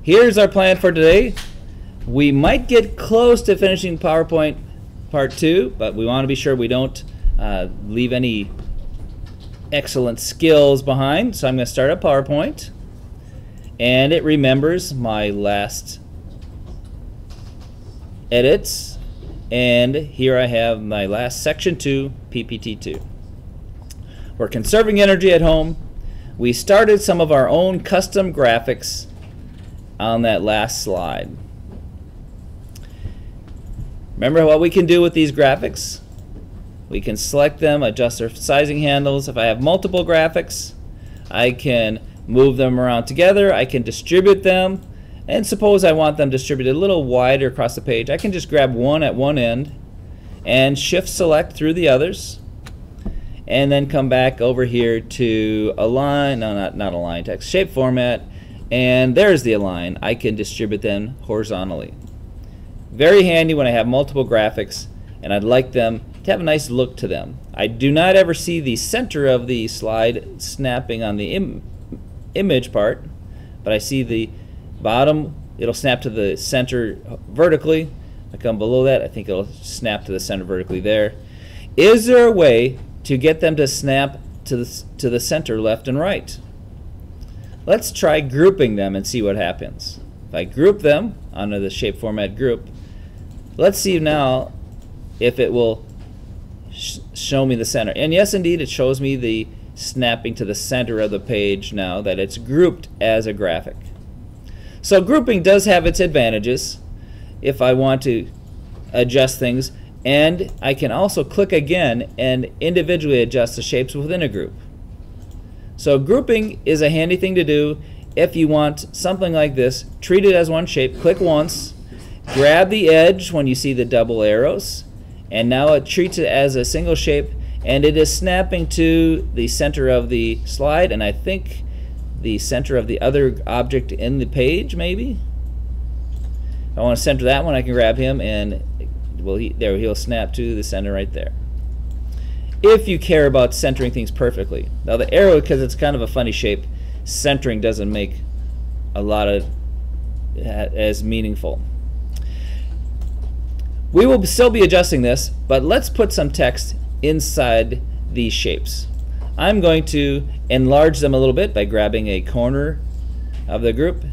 here's our plan for today. We might get close to finishing PowerPoint Part 2, but we want to be sure we don't leave any excellent skills behind. So I'm going to start up PowerPoint, and it remembers my last edits, and here I have my last Section 2, PPT 2. We're conserving energy at home. We started some of our own custom graphics on that last slide. Remember what we can do with these graphics? We can select them, adjust their sizing handles. If I have multiple graphics, I can move them around together. I can distribute them. And suppose I want them distributed a little wider across the page. I can just grab one at one end and shift select through the others. And then come back over here to align, no, not align text, shape format, and there's the align. I can distribute them horizontally. Very handy when I have multiple graphics and I'd like them to have a nice look to them. I do not ever see the center of the slide snapping on the image part, but I see the bottom. It'll snap to the center vertically. If I come below that, I think it'll snap to the center vertically there. Is there a way to get them to snap to the center left and right? Let's try grouping them and see what happens. If I group them under the shape format group, let's see now if it will show me the center. And yes, indeed, it shows me the snapping to the center of the page now that it's grouped as a graphic. So grouping does have its advantages if I want to adjust things. And I can also click again and individually adjust the shapes within a group. So grouping is a handy thing to do if you want something like this. Treat it as one shape, click once, grab the edge when you see the double arrows, and now it treats it as a single shape, and it is snapping to the center of the slide, and I think the center of the other object in the page maybe. If I want to center that one, I can grab him and well, he'll snap to the center right there. If you care about centering things perfectly. Now the arrow, because it's kind of a funny shape, centering doesn't make a lot of as meaningful. We will still be adjusting this, but let's put some text inside these shapes. I'm going to enlarge them a little bit by grabbing a corner of the group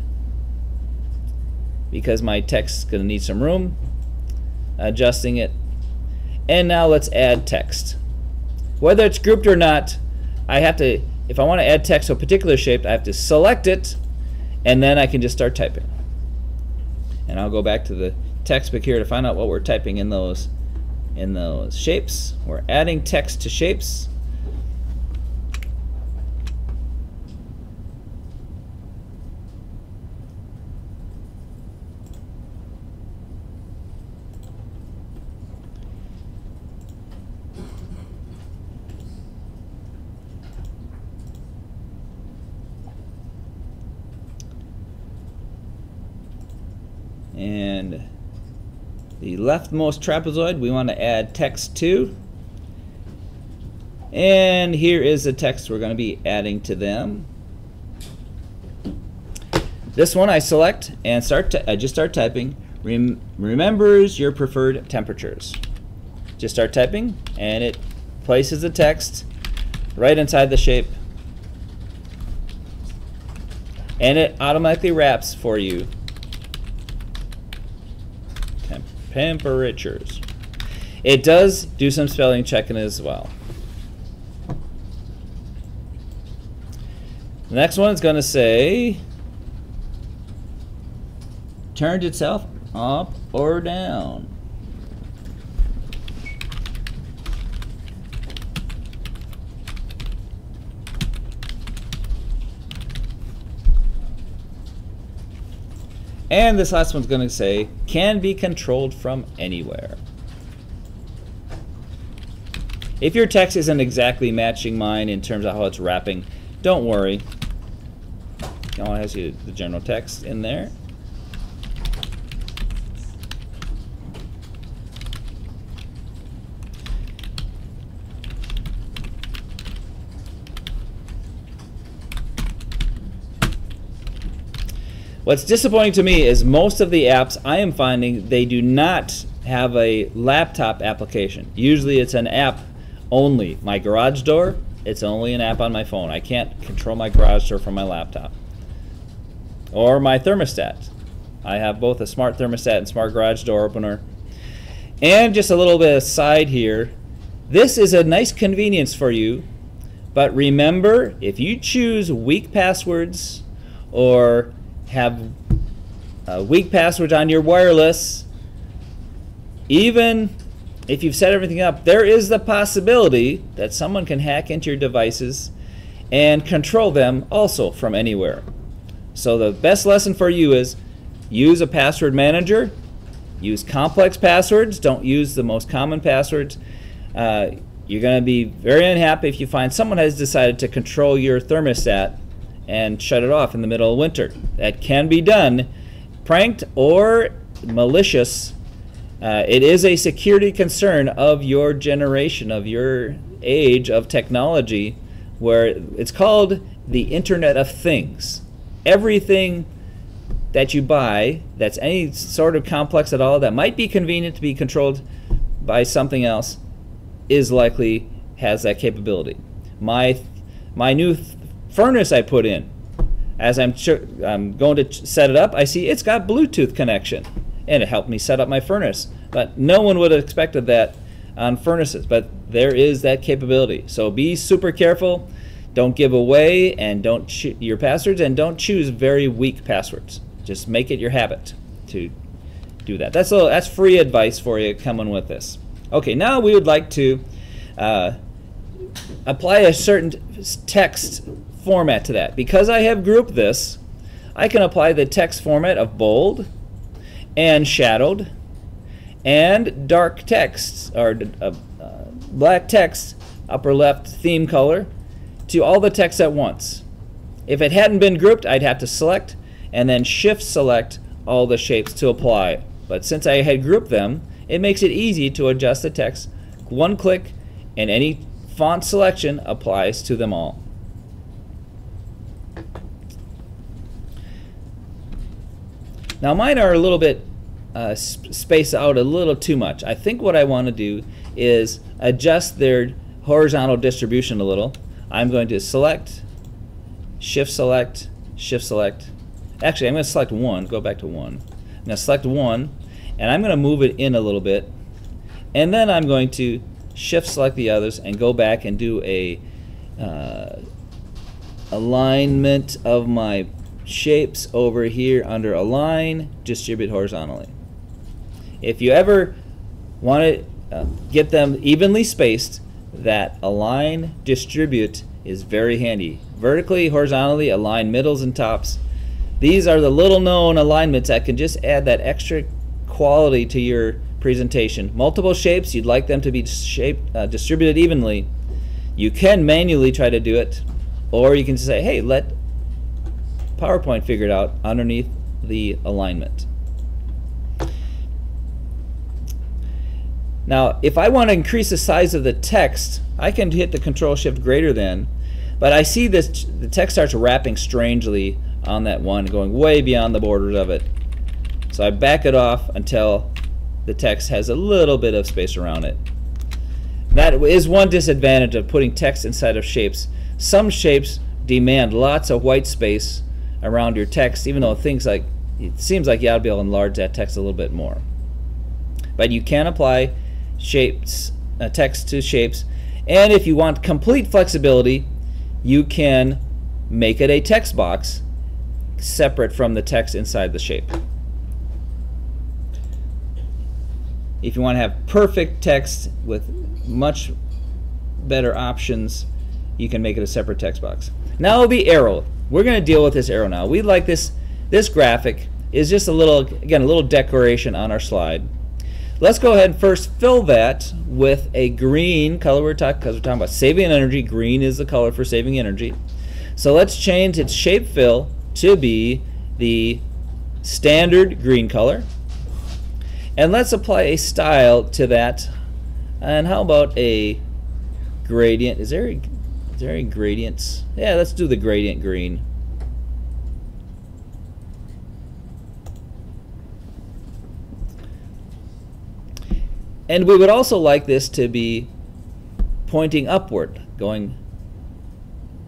because my text is going to need some room. Adjusting it, and now let's add text. Whether it's grouped or not, I have to, if I want to add text to a particular shape, I have to select it, and then I can just start typing. And I'll go back to the text book here to find out what we're typing in those shapes. We're adding text to shapes. And the leftmost trapezoid we want to add text to. And here is the text we're going to be adding to them. This one I select and I just start typing. Remembers your preferred temperatures. Just start typing and it places the text right inside the shape. And it automatically wraps for you. Temperatures. It does do some spelling checking as well. The next one is going to say turned itself up or down. And this last one's going to say, can be controlled from anywhere. If your text isn't exactly matching mine in terms of how it's wrapping, don't worry. It only has the general text in there. What's disappointing to me is most of the apps I am finding, they do not have a laptop application. Usually it's an app only. My garage door, it's only an app on my phone. I can't control my garage door from my laptop. Or my thermostat. I have both a smart thermostat and smart garage door opener. And just a little bit aside here, this is a nice convenience for you, but remember, if you choose weak passwords or have weak passwords on your wireless, even if you've set everything up, there is the possibility that someone can hack into your devices and control them also from anywhere. So the best lesson for you is use a password manager, use complex passwords, don't use the most common passwords. You're going to be very unhappy if you find someone has decided to control your thermostat and shut it off in the middle of winter. That can be done, pranked or malicious. It is a security concern of your generation, of your age of technology, where it's called the Internet of Things. Everything that you buy that's any sort of complex at all that might be convenient to be controlled by something else is likely has that capability. My new furnace I put in, as I'm going to set it up, I see it's got Bluetooth connection, and it helped me set up my furnace. But no one would have expected that on furnaces, but there is that capability. So be super careful. Don't give away and don't your passwords, and don't choose very weak passwords. Just make it your habit to do that. That's free advice for you coming with this. Okay, now we would like to apply a certain text format to that. Because I have grouped this, I can apply the text format of bold and shadowed and dark text, or black text, upper left theme color, to all the text at once. If it hadn't been grouped, I'd have to select and then shift select all the shapes to apply. But since I had grouped them, it makes it easy to adjust the text. One click and any font selection applies to them all. Now mine are a little bit spaced out a little too much. I think what I want to do is adjust their horizontal distribution a little. I'm going to select, shift select, shift select. Actually, I'm going to select one, go back to one. I'm going to select one, and I'm going to move it in a little bit. And then I'm going to shift select the others and go back and do a alignment of my shapes over here under align, distribute horizontally. If you ever want to get them evenly spaced, that align, distribute is very handy. Vertically, horizontally, align middles and tops. These are the little known alignments that can just add that extra quality to your presentation. Multiple shapes, you'd like them to be distributed evenly. You can manually try to do it, or you can say, hey, let PowerPoint figure it out underneath the alignment. Now, if I want to increase the size of the text, I can hit the Control Shift greater than, but I see this, the text starts wrapping strangely on that one, going way beyond the borders of it. So I back it off until the text has a little bit of space around it. That is one disadvantage of putting text inside of shapes. Some shapes demand lots of white space around your text, even though it seems like you ought to be able to enlarge that text a little bit more. But you can apply shapes, text to shapes, and if you want complete flexibility, you can make it a text box separate from the text inside the shape. If you want to have perfect text with much better options, you can make it a separate text box. Now the arrow. We're going to deal with this arrow now. We like this graphic is just a little, again, a little decoration on our slide. Let's go ahead and first fill that with a green color, because we're talking about saving energy. Green is the color for saving energy. So let's change its shape fill to be the standard green color. And let's apply a style to that. And how about a gradient? Is there any gradients? Yeah, let's do the gradient green. And we would also like this to be pointing upward, going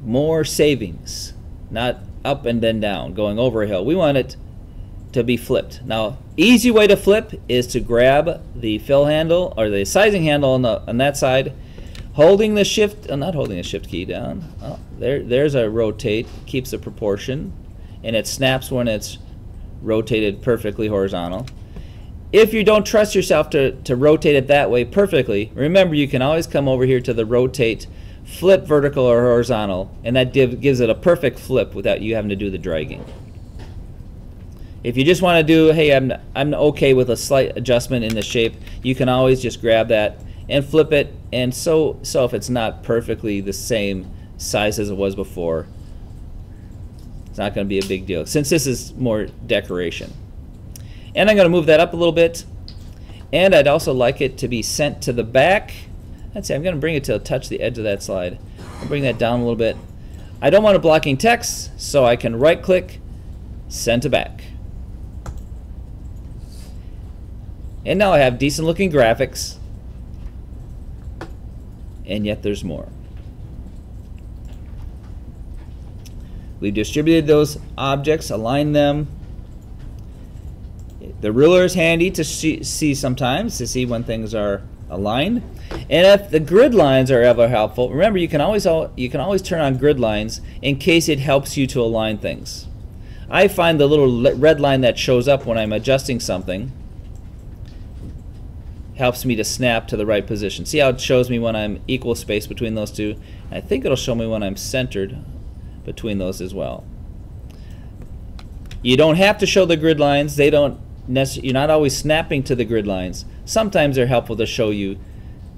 more savings, not up and then down, going over a hill. We want it to be flipped. Now, easy way to flip is to grab the fill handle or the sizing handle on that side, holding the shift, not holding the shift key down. Oh, there's a rotate, keeps the proportion, and it snaps when it's rotated perfectly horizontal. If you don't trust yourself to rotate it that way perfectly, remember you can always come over here to the rotate, flip vertical or horizontal, and that gives it a perfect flip without you having to do the dragging. If you just want to do, hey, I'm okay with a slight adjustment in the shape, you can always just grab that and flip it, and so if it's not perfectly the same size as it was before, it's not going to be a big deal, since this is more decoration. And I'm going to move that up a little bit, and I'd also like it to be sent to the back. Let's see, I'm going to bring it to touch the edge of that slide. I'll bring that down a little bit. I don't want it blocking text, so I can right click, send to back. And now I have decent looking graphics, and yet there's more. We've distributed those objects, aligned them. The ruler is handy to see sometimes, to see when things are aligned. And if the grid lines are ever helpful, remember you can always turn on grid lines in case it helps you to align things. I find the little red line that shows up when I'm adjusting something helps me to snap to the right position. See how it shows me when I'm equal space between those two? I think it'll show me when I'm centered between those as well. You don't have to show the grid lines. You're not always snapping to the grid lines. Sometimes they're helpful to show you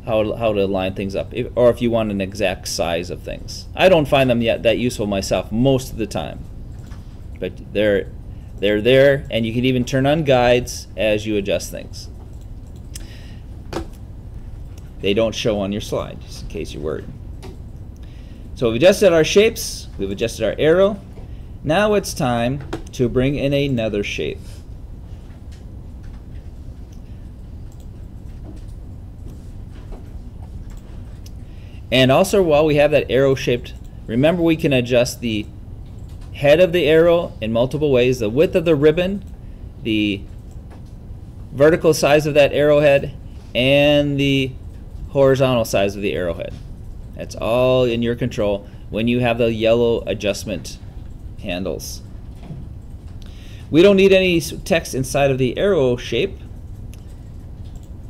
how to line things up, or if you want an exact size of things. I don't find them yet that useful myself most of the time, but they're there, and you can even turn on guides as you adjust things. They don't show on your slide, just in case you're worried. So we've adjusted our shapes, we've adjusted our arrow. Now it's time to bring in another shape. And also, while we have that arrow shaped, remember we can adjust the head of the arrow in multiple ways: the width of the ribbon, the vertical size of that arrowhead, and the horizontal size of the arrowhead. That's all in your control when you have the yellow adjustment handles. We don't need any text inside of the arrow shape.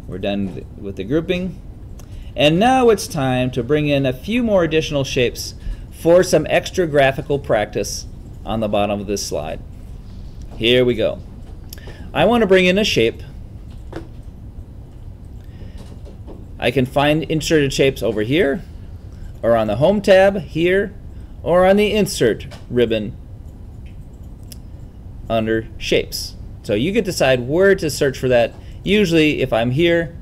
We're done with the grouping. And now it's time to bring in a few more additional shapes for some extra graphical practice on the bottom of this slide. Here we go. I want to bring in a shape. I can find inserted shapes over here, or on the Home tab here, or on the Insert ribbon under Shapes. So you can decide where to search for that. Usually, if I'm here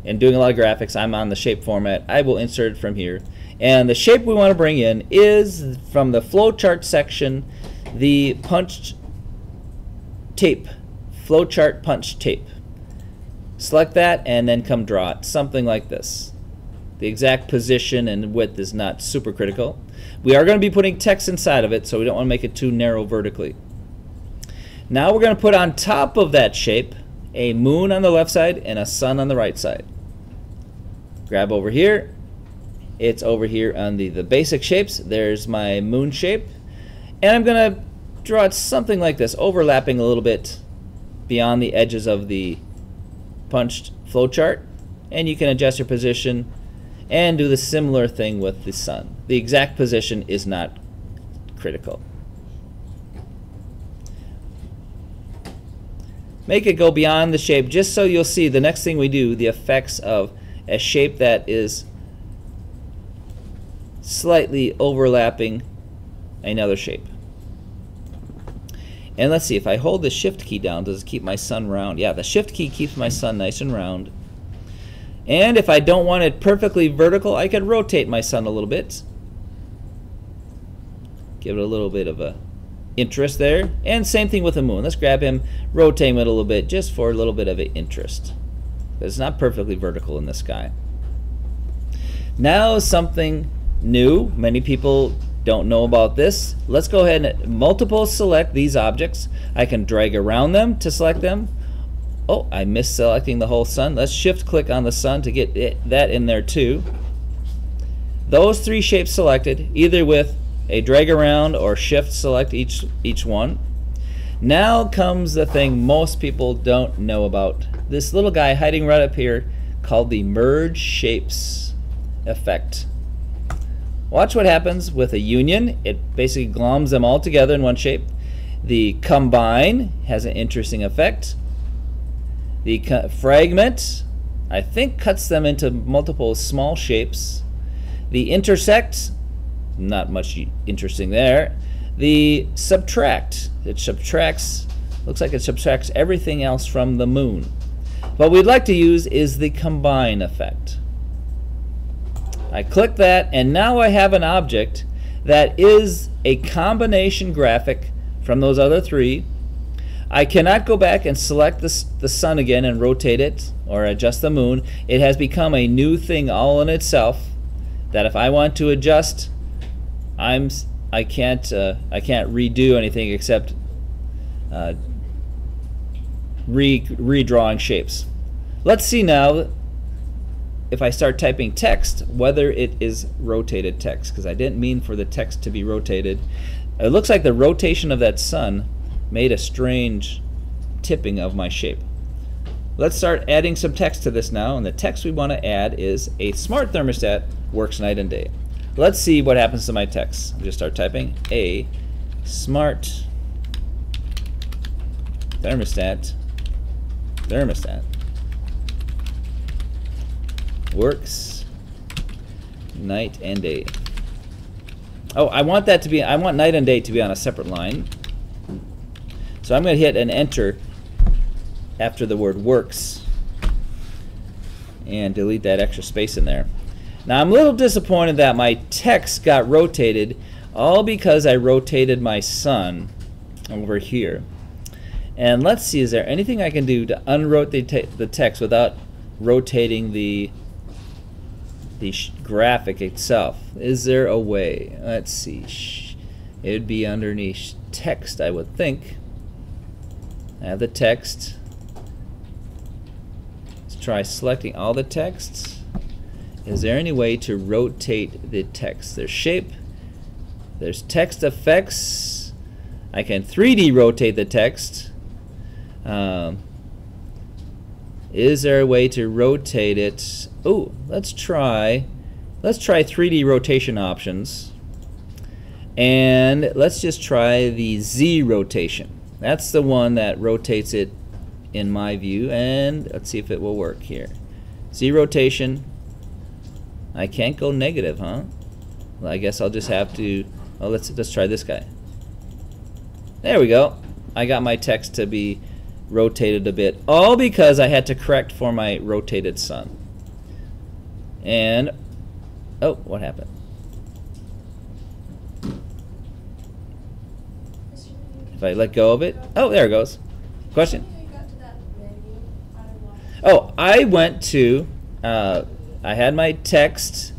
and doing a lot of graphics, I'm on the shape format. I will insert from here. And the shape we want to bring in is from the flowchart section, the punched tape, flowchart punched tape. Select that and then come draw it, something like this. The exact position and width is not super critical. We are going to be putting text inside of it, so we don't want to make it too narrow vertically. Now we're going to put on top of that shape a moon on the left side and a sun on the right side. Grab over here. It's over here on the basic shapes. There's my moon shape. And I'm going to draw it something like this, overlapping a little bit beyond the edges of the punched flowchart. And you can adjust your position and do the similar thing with the sun. The exact position is not critical. Make it go beyond the shape just so you'll see the next thing we do, the effects of a shape that is slightly overlapping another shape. And let's see, if I hold the shift key down, does it keep my sun round? Yeah, the shift key keeps my sun nice and round. And if I don't want it perfectly vertical, I could rotate my sun a little bit. Give it a little bit of a interest there. And same thing with the moon. Let's grab him, rotate him a little bit just for a little bit of an interest. It's not perfectly vertical in the sky. Now something new. Many people don't know about this. Let's go ahead and multiple select these objects. I can drag around them to select them. Oh, I missed selecting the whole sun. Let's shift click on the sun to get that in there too. Those three shapes selected, either with a drag around or shift select each one. Now comes the thing most people don't know about. This little guy hiding right up here called the merge shapes effect. Watch what happens with a union. It basically gloms them all together in one shape. The combine has an interesting effect. The fragment, I think, cuts them into multiple small shapes. The intersect, not much interesting there. The subtract, it subtracts, looks like it subtracts everything else from the moon. What we'd like to use is the combine effect. I click that, and now I have an object that is a combination graphic from those other three. I cannot go back and select the sun again and rotate it or adjust the moon. It has become a new thing all in itself that if I want to adjust, I can't redo anything except redrawing shapes. Let's see now if I start typing text whether it is rotated text, because I didn't mean for the text to be rotated. It looks like the rotation of that sun made a strange tipping of my shape. Let's start adding some text to this now, and the text we want to add is a smart thermostat works night and day. Let's see what happens to my text. I'll just start typing a smart thermostat works night and day. Oh, I want night and day to be on a separate line. So I'm going to hit an enter after the word works and delete that extra space in there. Now I'm a little disappointed that my text got rotated all because I rotated my sun over here. And let's see, is there anything I can do to unrotate the text without rotating the graphic itself? Is there a way? Let's see. It would be underneath text, I would think. I have the text. Let's try selecting all the texts. Is there any way to rotate the text? There's shape, there's text effects. I can 3D rotate the text. Is there a way to rotate it? Oh, let's try 3D rotation options. And let's just try the Z rotation. That's the one that rotates it in my view, and let's see if it will work here. Z rotation. I can't go negative, huh? Well, I guess I'll just have to, oh, let's try this guy. There we go. I got my text to be rotated a bit, all because I had to correct for my rotated sun. And, oh, what happened? If I let go of it, oh, there it goes. Question? Oh, I went to, I had my text,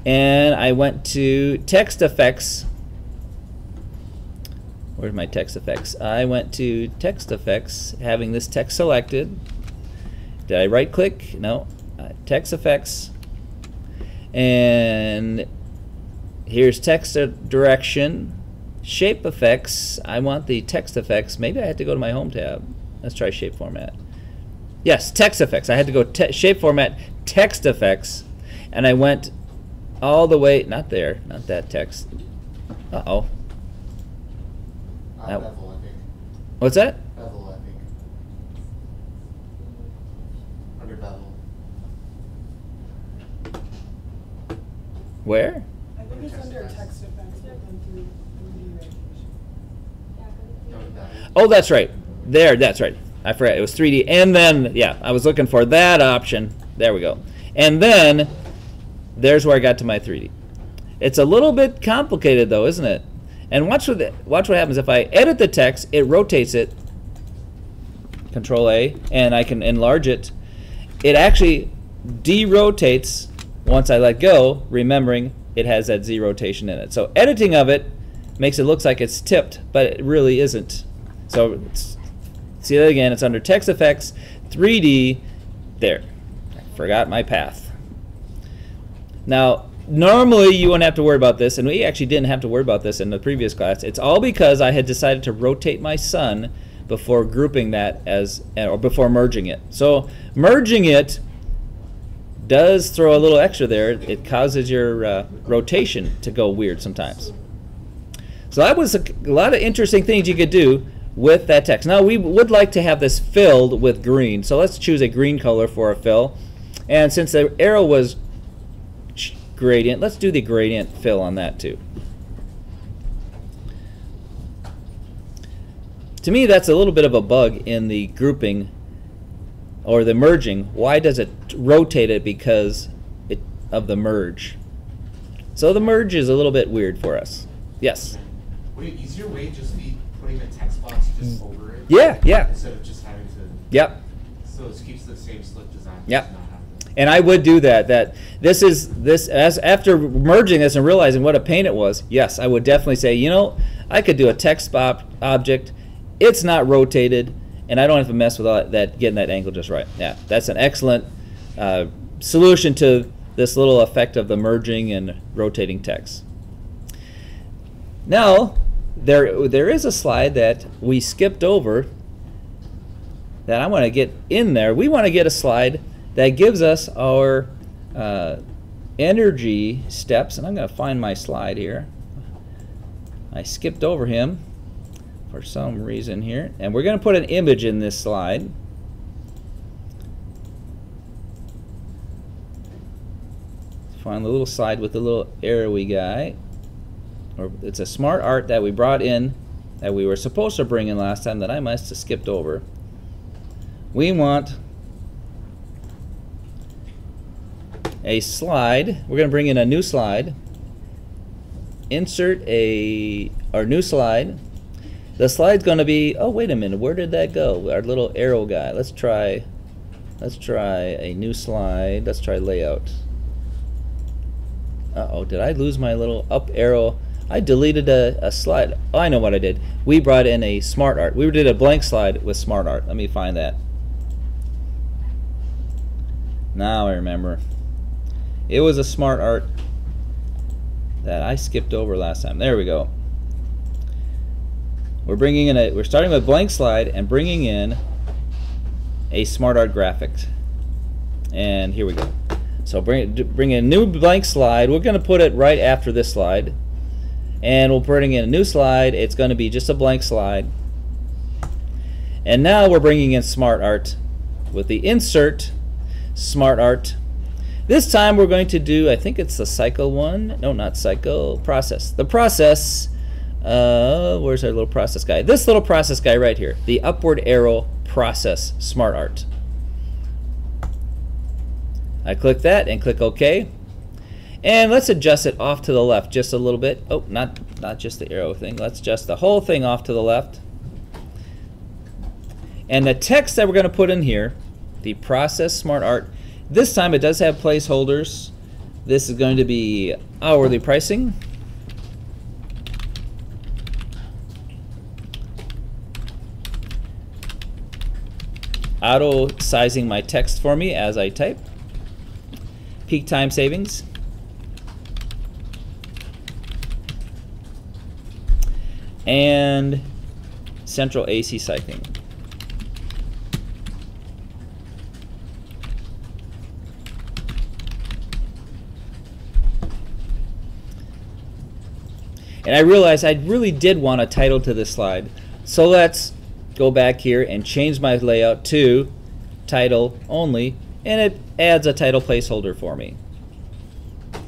and I went to text effects. Where's my text effects? I went to text effects, having this text selected. Did I right click? No. Text effects. And here's text direction. Shape effects. I want the text effects. Maybe I had to go to my home tab. Let's try shape format. Yes, text effects. I had to go shape format, text effects, and I went all the way, not there, not that text. Uh-oh. Bevel, I think. What's that? Bevel, I think. Under bevel. Where? I think it's under text effects, but then through 3D rotation. Oh, that's right. There, that's right. I forgot. It was 3D. And then, yeah, I was looking for that option. There we go. And then, there's where I got to my 3D. It's a little bit complicated, though, isn't it? And watch what happens. If I edit the text, it rotates it. Control A, and I can enlarge it. it actually de-rotates once I let go, remembering it has that Z rotation in it. So editing of it makes it look like it's tipped, but it really isn't. So see that again, it's under Text Effects, 3D, there. I forgot my path. Now, normally you wouldn't have to worry about this, and we actually didn't have to worry about this in the previous class. It's all because I had decided to rotate my sun before grouping that as, or before merging it. So merging it does throw a little extra there. It causes your rotation to go weird sometimes. So that was a lot of interesting things you could do with that text. Now we would like to have this filled with green, so let's choose a green color for a fill. And since the arrow was gradient, let's do the gradient fill on that too. To me, that's a little bit of a bug in the grouping or the merging. Why does it rotate it? Because of the merge. So the merge is a little bit weird for us. Yes? Would an easier way just be putting a text box just over it? Yeah, yeah. Instead of just having to... Yep. So it keeps the same slick design. Yep. Just not having to- And I would do that. As after merging this and realizing what a pain it was, yes, I would definitely say, you know, I could do a text object. It's not rotated, and I don't have to mess with all that, getting that angle just right. Yeah, that's an excellent solution to this little effect of the merging and rotating text. Now, there is a slide that we skipped over that I want to get in there. We want to get a slide that gives us our energy steps, and I'm going to find my slide here. I skipped over him for some reason here, and we're going to put an image in this slide. Find the little slide with the little arrowy guy, or it's a smart art that we brought in that we were supposed to bring in last time that I must have skipped over. We want a slide. We're going to bring in a new slide. Insert our new slide. The slide's going to be, oh wait a minute, where did that go? Our little arrow guy. Let's try a new slide. Let's try layout. Uh-oh, did I lose my little up arrow? I deleted a slide. Oh, I know what I did. We brought in a smart art. We did a blank slide with smart art. Let me find that. Now I remember. It was a smart art that I skipped over last time. There we go. We're starting with blank slide and bringing in a smart art graphic. And here we go. So bring in a new blank slide. We're going to put it right after this slide. And we'll bring in a new slide. It's going to be just a blank slide. And now we're bringing in smart art with the insert smart art. This time we're going to do, I think it's the cycle one. No, not cycle, process. The process, where's our little process guy? This little process guy right here. The upward arrow process smart art. I click that and click OK. And let's adjust it off to the left just a little bit. Oh, not just the arrow thing. Let's adjust the whole thing off to the left. And the text that we're going to put in here, the process smart art, this time it does have placeholders. This is going to be hourly pricing. Auto sizing my text for me as I type. Peak time savings. And central AC cycling. And I realized I really did want a title to this slide. So let's go back here and change my layout to title only, and it adds a title placeholder for me.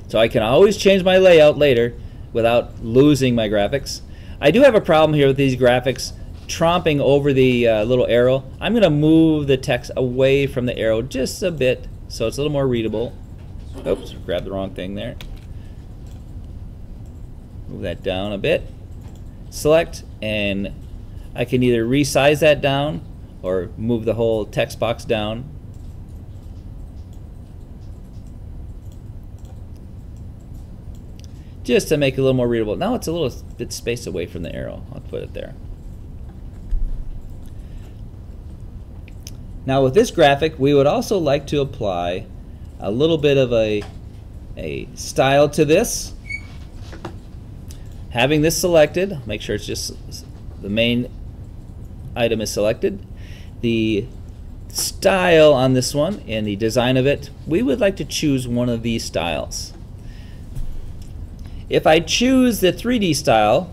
So I can always change my layout later without losing my graphics. I do have a problem here with these graphics tromping over the little arrow. I'm going to move the text away from the arrow just a bit so it's a little more readable. Oops, grabbed the wrong thing there. Move that down a bit. Select, and I can either resize that down or move the whole text box down. just to make it a little more readable. Now it's a little bit spaced away from the arrow. I'll put it there. Now with this graphic, we would also like to apply a little bit of a style to this. Having this selected, make sure it's just the main item is selected. The style on this one and the design of it, we would like to choose one of these styles. If I choose the 3D style,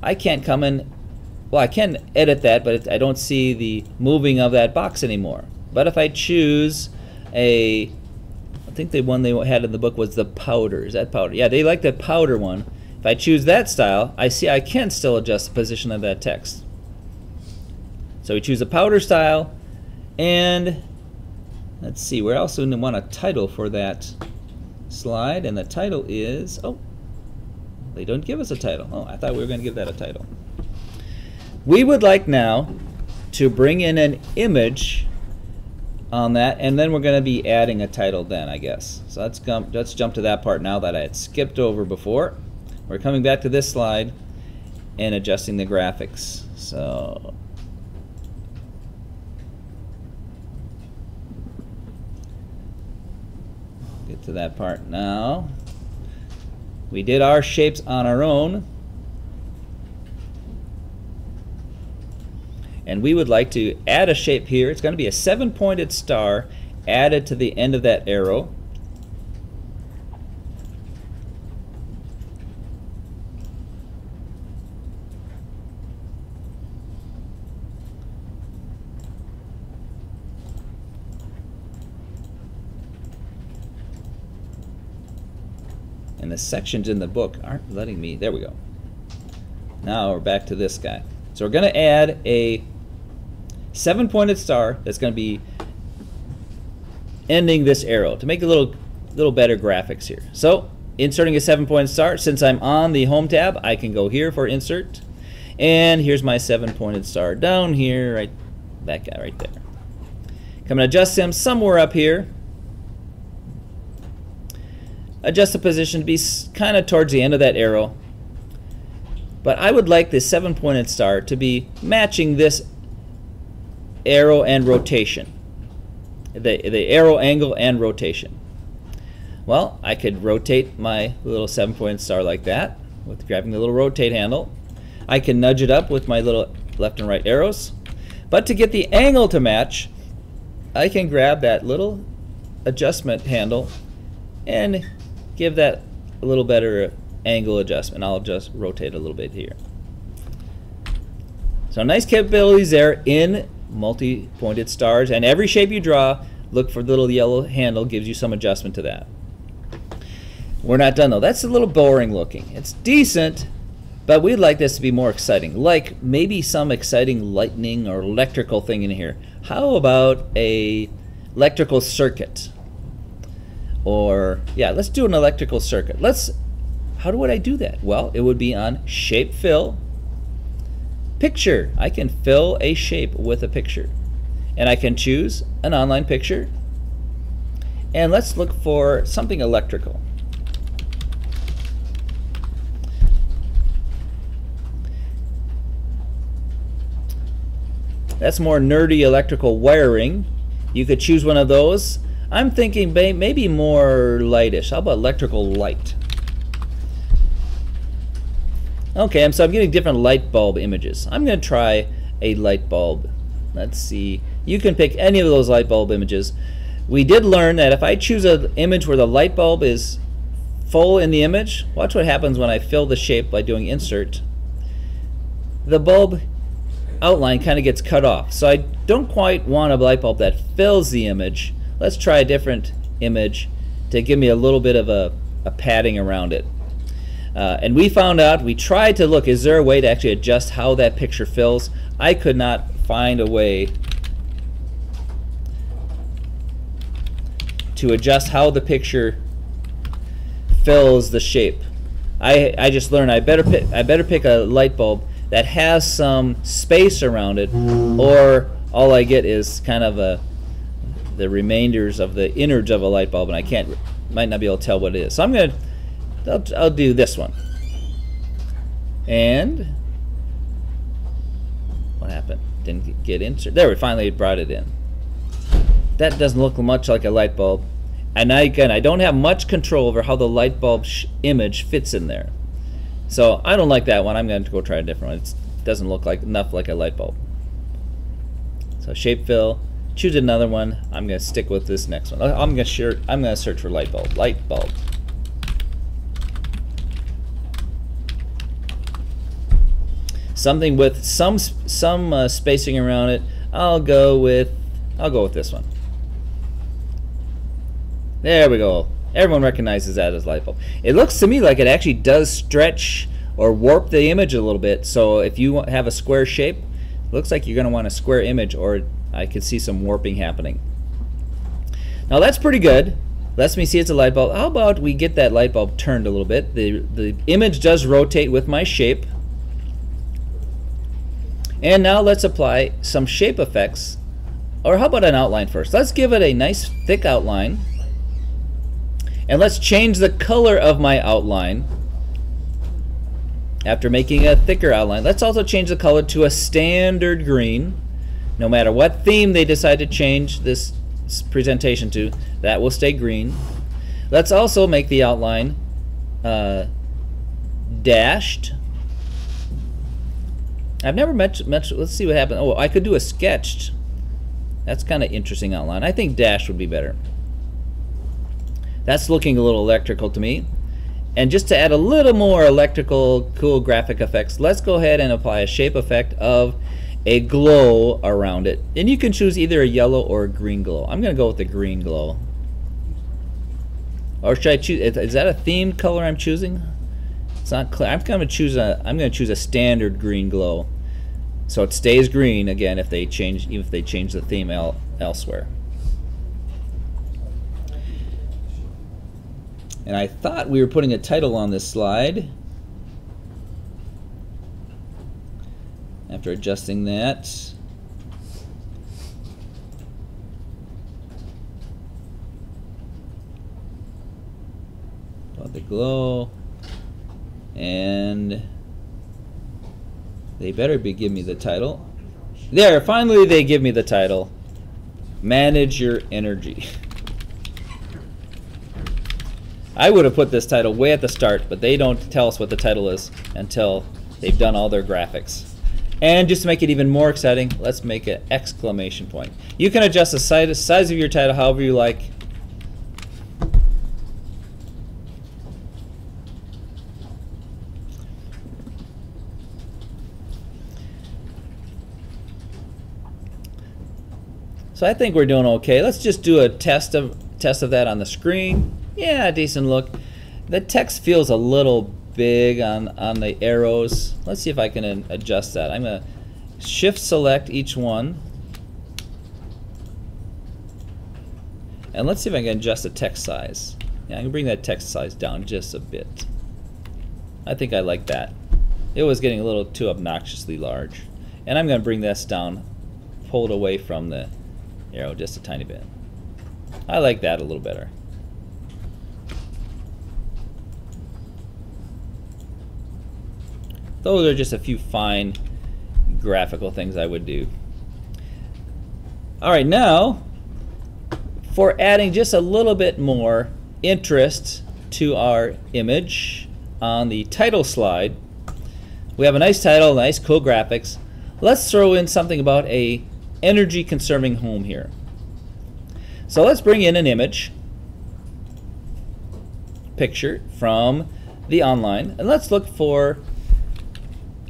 I can't come in, well, I can edit that, but I don't see the moving of that box anymore. But if I choose I think the one they had in the book was the powder. Is that powder? Yeah, they like the powder one. If I choose that style, I see I can still adjust the position of that text. So we choose the powder style, and let's see, we also want a title for that slide, and the title is, oh, they don't give us a title. Oh, I thought we were going to give that a title. We would like now to bring in an image on that, and then we're going to be adding a title then, I guess. So let's jump to that part now that I had skipped over before. We're coming back to this slide and adjusting the graphics. So get to that part now. We did our shapes on our own, and we would like to add a shape here. It's going to be a 7-pointed star added to the end of that arrow. And the sections in the book aren't letting me, there we go. Now we're back to this guy. So we're going to add a 7-pointed star that's going to be ending this arrow to make a little better graphics here. So inserting a 7-pointed star, since I'm on the home tab, I can go here for insert, and here's my 7-pointed star down here, right, that guy right there. I'm going to adjust him somewhere up here. Adjust the position to be kind of towards the end of that arrow. But I would like this 7-pointed star to be matching this arrow and rotation. The arrow angle and rotation. Well, I could rotate my little 7-pointed star like that with grabbing the little rotate handle. I can nudge it up with my little left and right arrows. But to get the angle to match, I can grab that little adjustment handle and give that a little better angle adjustment. I'll just rotate a little bit here. So nice capabilities there in multi-pointed stars, and every shape you draw, look for the little yellow handle, gives you some adjustment to that. We're not done though. That's a little boring looking. It's decent, but we'd like this to be more exciting, like maybe some exciting lightning or electrical thing in here. How about a electrical circuit? Or, yeah, let's do an electrical circuit. How would I do that? Well, it would be on Shape Fill, Picture. I can fill a shape with a picture. And I can choose an online picture. And let's look for something electrical. That's more nerdy electrical wiring. You could choose one of those. I'm thinking maybe more lightish. How about electrical light? Okay, so I'm getting different light bulb images. I'm going to try a light bulb. Let's see. You can pick any of those light bulb images. We did learn that if I choose an image where the light bulb is full in the image, watch what happens when I fill the shape by doing insert. The bulb outline kind of gets cut off. So I don't quite want a light bulb that fills the image. Let's try a different image to give me a little bit of a padding around it. And we found out, we tried to look, is there a way to actually adjust how that picture fills? I could not find a way to adjust how the picture fills the shape. I just learned I better pick a light bulb that has some space around it, or all I get is kind of the remainders of the innards of a light bulb, and I might not be able to tell what it is. So I'm going to I'll do this one. And what happened? Didn't get inserted. There, we finally brought it in. That doesn't look much like a light bulb. And again, I don't have much control over how the light bulb image fits in there. So I don't like that one. I'm going to go try a different one. It doesn't look like enough like a light bulb. So shape fill. Choose another one. I'm going to stick with this next one. I'm going to search for light bulb. Light bulb. Something with some spacing around it. I'll go with this one. There we go. Everyone recognizes that as light bulb. It looks to me like it actually does stretch or warp the image a little bit. So if you have a square shape, it looks like you're going to want a square image, or I could see some warping happening. Now that's pretty good. Lets me see it's a light bulb. How about we get that light bulb turned a little bit? The image does rotate with my shape. And now let's apply some shape effects. Or how about an outline first? Let's give it a nice thick outline. And let's change the color of my outline. After making a thicker outline, let's also change the color to a standard green. No matter what theme they decide to change this presentation to, that will stay green. Let's also make the outline dashed. I've never let's see what happens. Oh, I could do a sketched. That's kind of interesting outline. I think dashed would be better. That's looking a little electrical to me. And just to add a little more electrical, cool graphic effects, let's go ahead and apply a shape effect of a glow around it. And you can choose either a yellow or a green glow. I'm going to go with the green glow. Or should I choose? Is that a themed color I'm choosing? It's not clear. I'm going to choose a standard green glow, so it stays green again if they change the theme elsewhere. And I thought we were putting a title on this slide. After adjusting that, about the glow. And they better be giving me the title. There, finally they give me the title. Manage your energy. I would have put this title way at the start, but they don't tell us what the title is until they've done all their graphics. And just to make it even more exciting, let's make an exclamation point. You can adjust the size of your title however you like. So I think we're doing okay. Let's just do a test of that on the screen. Yeah, decent look. The text feels a little big on the arrows. Let's see if I can adjust that. I'm going to shift select each one. And let's see if I can adjust the text size. Yeah, I can bring that text size down just a bit. I think I like that. It was getting a little too obnoxiously large. And I'm going to bring this down, pull it away from the arrow just a tiny bit. I like that a little better. Those are just a few fine graphical things I would do. Alright, now for adding just a little bit more interest to our image on the title slide, we have a nice title, nice cool graphics. Let's throw in something about a energy conserving home here. So let's bring in an image picture from the online, and let's look for,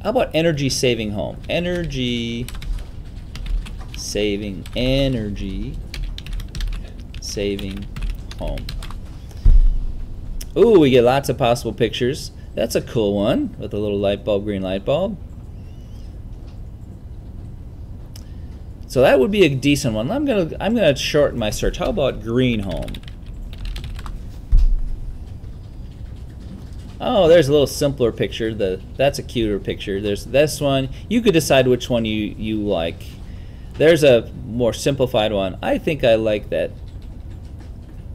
how about energy saving home? Energy saving home. Ooh, we get lots of possible pictures. That's a cool one with a little light bulb, green light bulb. So that would be a decent one. I'm gonna shorten my search. How about green home? Oh, there's a little simpler picture. That's a cuter picture. There's this one. You could decide which one you like. There's a more simplified one. I think I like that.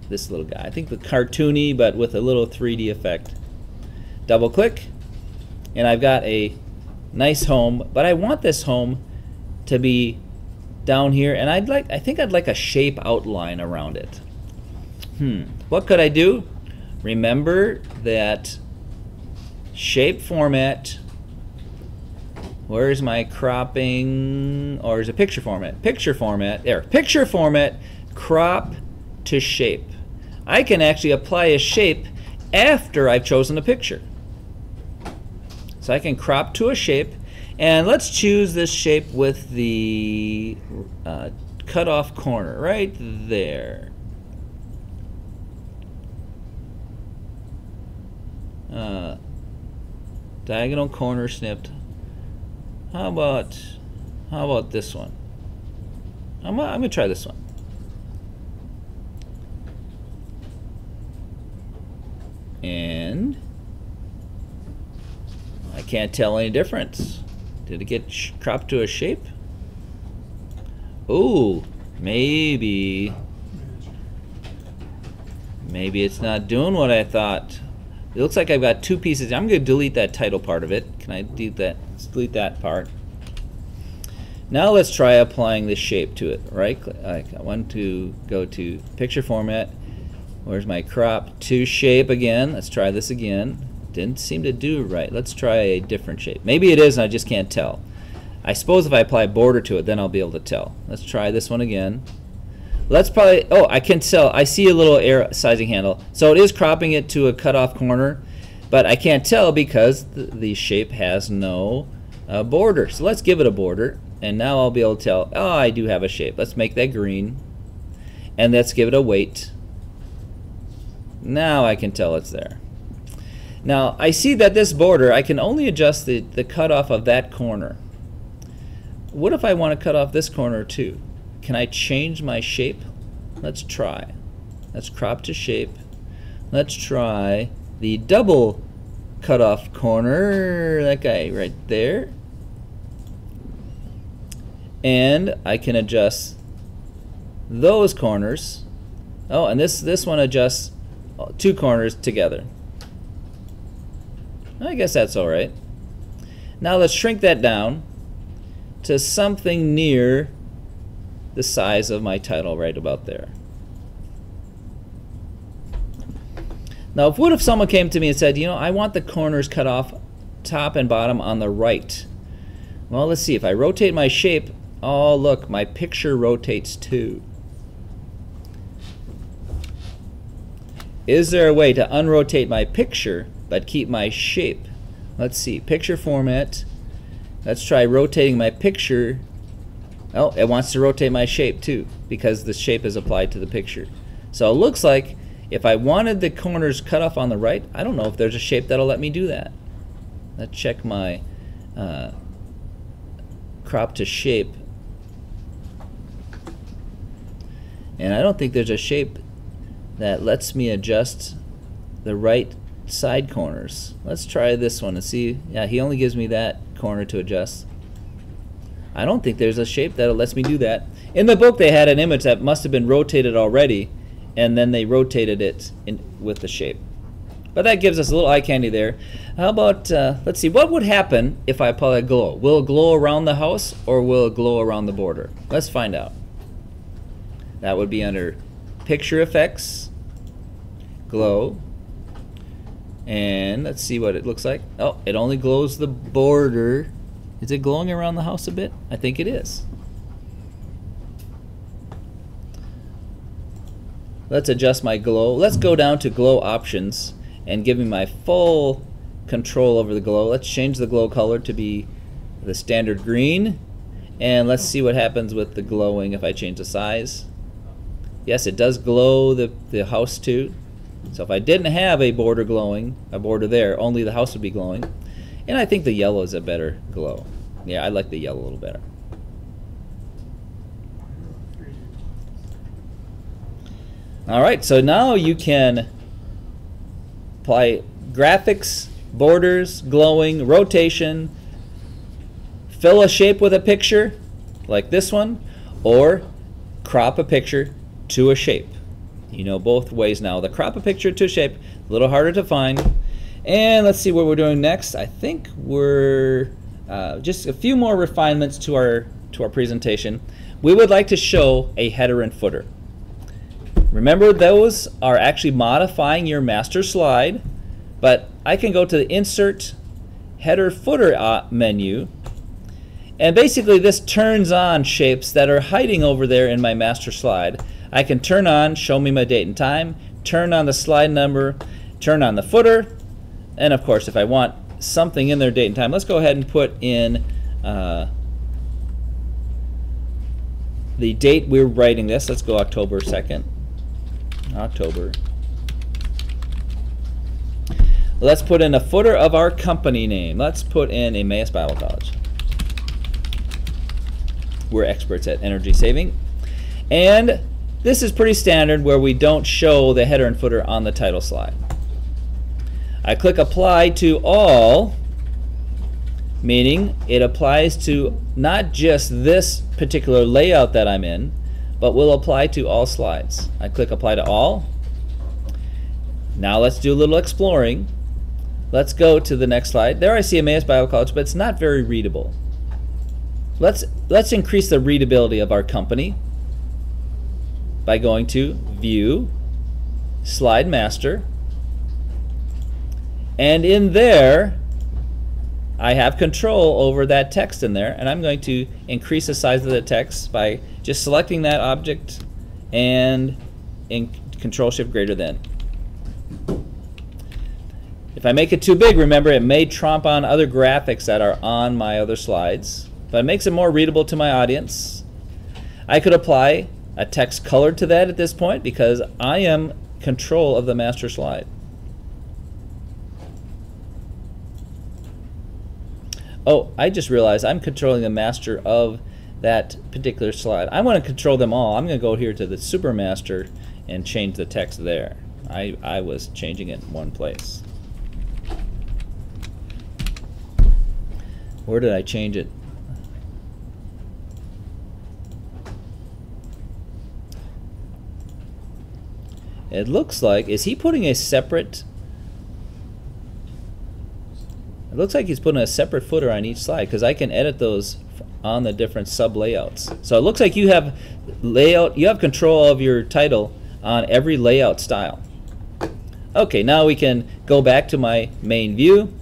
This little guy. I think the cartoony, but with a little 3D effect. Double click, and I've got a nice home, but I want this home to be down here, and I think I'd like a shape outline around it. What could I do? Remember that shape format. Where's my cropping? Or is it picture format? Picture format. There. Picture format. Crop to shape. I can actually apply a shape after I've chosen a picture. So I can crop to a shape, and let's choose this shape with the cut off corner right there. Diagonal corner snipped. How about this one? I'm gonna try this one. And I can't tell any difference. Did it get cropped to a shape? Ooh, maybe it's not doing what I thought. It looks like I've got two pieces. I'm going to delete that title part of it. Can I delete that? Let's delete that part. Now let's try applying this shape to it. Right? I want to go to picture format. Where's my crop to shape again? Let's try this again. Didn't seem to do right. Let's try a different shape. Maybe it is and I just can't tell. I suppose if I apply border to it, then I'll be able to tell. Let's try this one again. Let's probably, oh, I can tell. I see a little arrow sizing handle. So it is cropping it to a cutoff corner, but I can't tell because the shape has no border. So let's give it a border, and now I'll be able to tell, oh, I do have a shape. Let's make that green, and let's give it a weight. Now I can tell it's there. Now I see that this border, I can only adjust the cutoff of that corner. What if I want to cut off this corner too? Can I change my shape? Let's try. Let's crop to shape. Let's try the double cutoff corner, that guy right there. And I can adjust those corners. Oh, and this one adjusts two corners together. I guess that's all right. Now let's shrink that down to something near the size of my title right about there. Now, what if someone came to me and said, you know, I want the corners cut off top and bottom on the right. Well, let's see. If I rotate my shape, oh, look, my picture rotates too. Is there a way to unrotate my picture but keep my shape? Let's see. Picture format. Let's try rotating my picture. Oh, it wants to rotate my shape too because the shape is applied to the picture. So it looks like if I wanted the corners cut off on the right, I don't know if there's a shape that'll let me do that. Let's check my crop to shape. And I don't think there's a shape that lets me adjust the right side corners. Let's try this one and see. Yeah, he only gives me that corner to adjust. I don't think there's a shape that lets me do that. In the book they had an image that must have been rotated already, and then they rotated it with the shape. But that gives us a little eye candy there. How about, let's see, what would happen if I apply a glow? Will it glow around the house or will it glow around the border? Let's find out. That would be under Picture Effects, Glow, and let's see what it looks like. Oh, it only glows the border. Is it glowing around the house a bit? I think it is. Let's adjust my glow. Let's go down to glow options and give me my full control over the glow. Let's change the glow color to be the standard green, and let's see what happens with the glowing if I change the size. Yes, it does glow the house too. So if I didn't have a border glowing, a border there, only the house would be glowing. And I think the yellow is a better glow. Yeah, I like the yellow a little better. All right, so now you can apply graphics, borders, glowing, rotation, fill a shape with a picture, like this one, or crop a picture to a shape. You know both ways now. The crop a picture to a shape, a little harder to find. And let's see what we're doing next. I think we're just a few more refinements to our presentation. We would like to show a header and footer. Remember, those are actually modifying your master slide, but I can go to the Insert Header Footer menu, and basically this turns on shapes that are hiding over there in my master slide. I can turn on Show Me My Date and Time, turn on the slide number, turn on the footer, and of course if I want something in their date and time, let's go ahead and put in the date we're writing this. Let's go October 2nd. October. Let's put in a footer of our company name. Let's put in Emmaus Bible College. We're experts at energy saving. And this is pretty standard where we don't show the header and footer on the title slide. I click Apply to All, meaning it applies to not just this particular layout that I'm in, but will apply to all slides. I click Apply to All. Now let's do a little exploring. Let's go to the next slide. There I see Emmaus Bible College, but it's not very readable. Let's increase the readability of our company by going to View, Slide Master, and in there I have control over that text in there, and I'm going to increase the size of the text by just selecting that object and in Control Shift greater than. If I make it too big, remember it may tromp on other graphics that are on my other slides, but it makes it more readable to my audience. I could apply a text color to that at this point because I am control of the master slide. Oh, I just realized I'm controlling the master of that particular slide. I want to control them all. I'm going to go here to the super master and change the text there. I was changing it in one place. Where did I change it? It looks like, is he putting a separate, it looks like he's putting a separate footer on each slide because I can edit those on the different sub layouts. So it looks like you have layout, you have control of your title on every layout style. Okay, now we can go back to my main view,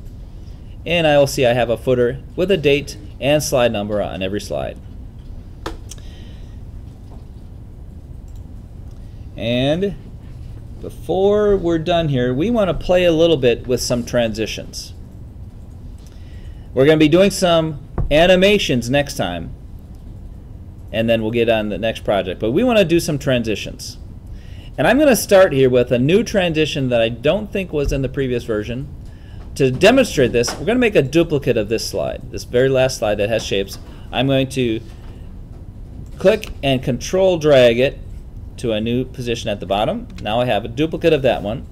and I will see I have a footer with a date and slide number on every slide. And before we're done here, we want to play a little bit with some transitions. We're going to be doing some animations next time, and then we'll get on the next project. But we want to do some transitions. And I'm going to start here with a new transition that I don't think was in the previous version. To demonstrate this, we're going to make a duplicate of this slide, this very last slide that has shapes. I'm going to click and control drag it to a new position at the bottom. Now I have a duplicate of that one.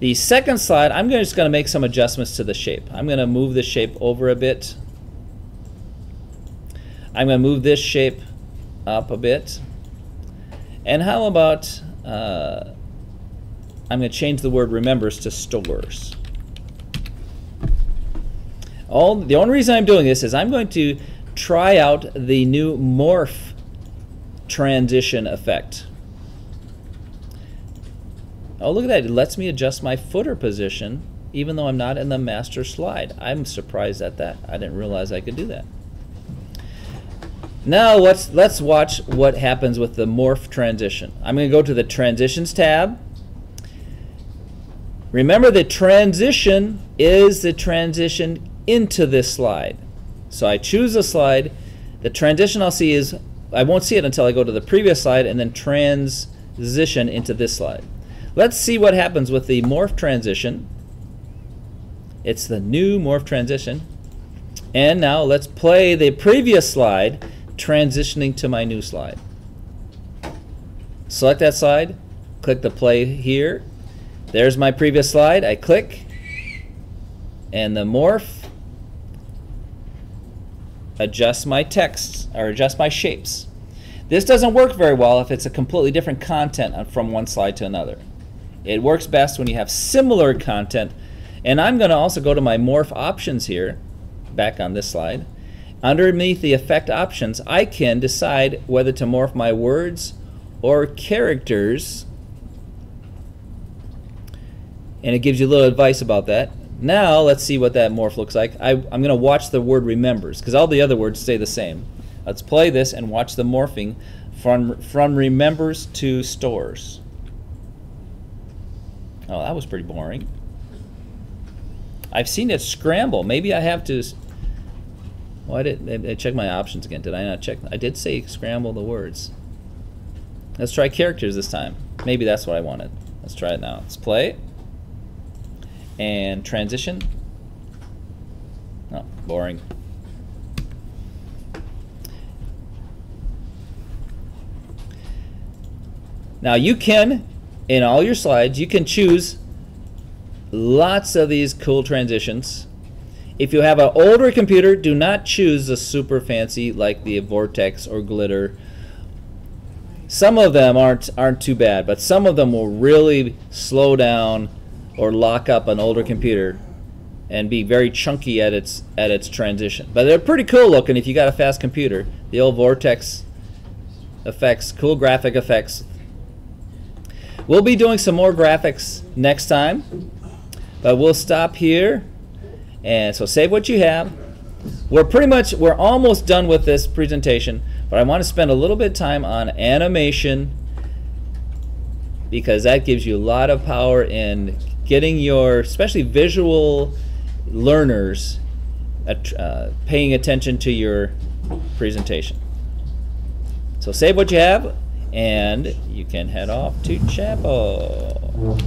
The second slide, I'm just going to make some adjustments to the shape. I'm going to move the shape over a bit. I'm going to move this shape up a bit. And how about, I'm going to change the word remembers to stores. The only reason I'm doing this is I'm going to try out the new morph transition effect. Oh, look at that. It lets me adjust my footer position even though I'm not in the master slide. I'm surprised at that. I didn't realize I could do that. Now let's watch what happens with the morph transition. I'm going to go to the Transitions tab. Remember, the transition is the transition into this slide. So I choose a slide. The transition I'll see is, I won't see it until I go to the previous slide and then transition into this slide. Let's see what happens with the morph transition. It's the new morph transition. And now let's play the previous slide transitioning to my new slide. Select that slide, click the play here. There's my previous slide. I click, and the morph adjusts my text, or adjusts my shapes. This doesn't work very well if it's a completely different content from one slide to another. It works best when you have similar content And I'm going to also go to my morph options here, back on this slide. Underneath the effect options, I can decide whether to morph my words or characters. And it gives you a little advice about that. Now let's see what that morph looks like. I'm going to watch the word remembers, because all the other words stay the same. Let's play this and watch the morphing from remembers to stores. Oh, that was pretty boring. I've seen it scramble. Maybe I have to. Well, I checked my options again. Did I not check? I did say scramble the words. Let's try characters this time. Maybe that's what I wanted. Let's try it now. Let's play. And transition. Oh, boring. Now you can, in all your slides, you can choose lots of these cool transitions. If you have an older computer, do not choose the super fancy like the Vortex or Glitter. Some of them aren't too bad, but some of them will really slow down or lock up an older computer and be very chunky at its transition. But they're pretty cool looking if you got a fast computer. The old Vortex effects, cool graphic effects. We'll be doing some more graphics next time, but we'll stop here. And so save what you have. We're almost done with this presentation, but I want to spend a little bit of time on animation, because that gives you a lot of power in getting your, especially visual learners, paying attention to your presentation. So save what you have, and you can head off to chapel.